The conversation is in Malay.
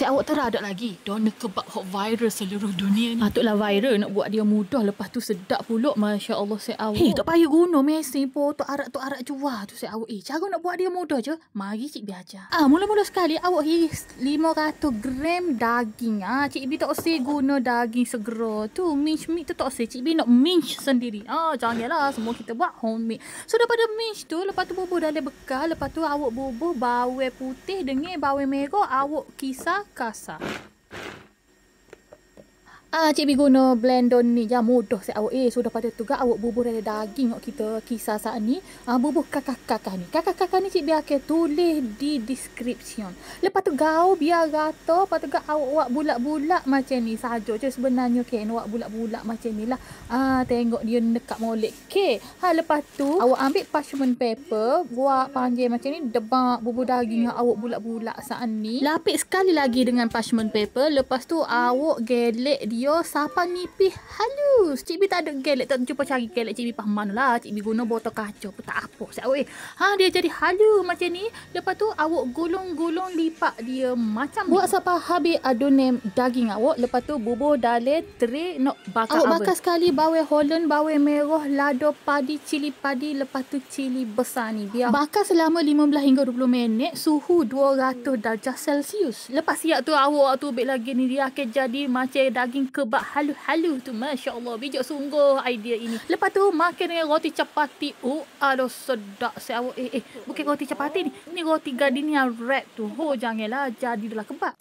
Saya awak tak ada lagi. Doner kebab hot viral seluruh dunia ni. Patutlah viral nak buat dia mudah. Lepas tu sedap pulak. Masya Allah saya awak. Tak payah guna mesin pun. Tok arak jual tu saya awak. Cara nak buat dia mudah je. Mari Cik Bi ajar. Mula-mula sekali awak hiris 500 gram daging. Cik Bi tak usah guna daging segera tu. Mince meat tu tak usah. Cik Bi nak mince sendiri. Janganlah semua kita buat homemade. So daripada mince tu, lepas tu bubuh dalam bekal. Lepas tu awak bubuh bawang putih dengan bawang merah. Awak kisar kasar. Cik Bi guna blender ni je mudah saya awak. So daripada tu awak bubuh dalam daging kita kisar saat ni. Bubuh kakak-kakak ni. Kakak-kakak ni Cik Bi akan tulis di description. Lepas tu gaul biar rata. Lepas tu awak buat bulat-bulat macam ni saja je sebenarnya kan. Awak bulat-bulat macam ni lah. Tengok dia dekat molek kek. Lepas tu awak ambil parchment paper. Buat panjang macam ni. Debak bubuh daging awak bulat-bulat saat ni. Lapis sekali lagi dengan parchment paper. Lepas tu awak gelek dia sampai nipis halus. Cik Bi tak ada gelek. Tak cuba cari gelek. Cik Bi faham mana lah. Cik Bi guna botol kaca pun tak apa. Dia jadi halus macam ni. Lepas tu awak gulung-gulung lipat dia macam buat ni. Sampai habis adunan daging awak. Lepas tu bubuh dalam tray nak bakar. Awak bakar sekali bawang Holland, bawang merah, lada padi, cili padi. Lepas tu cili besar ni. Biar bakar selama 15 hingga 20 minit. Suhu 200 darjah Celsius. Lepas siap tu awak tu ambil lagi ni. Dia akan jadi macam daging kebab halus-halus tu. Masya Allah. Bijak sungguh idea ini. Lepas tu makan dengan roti capati. Aduh sedap saya awak. Bukan roti capati ni. Ni roti gardenia wrap tu. Janganlah. Jadilah kebab.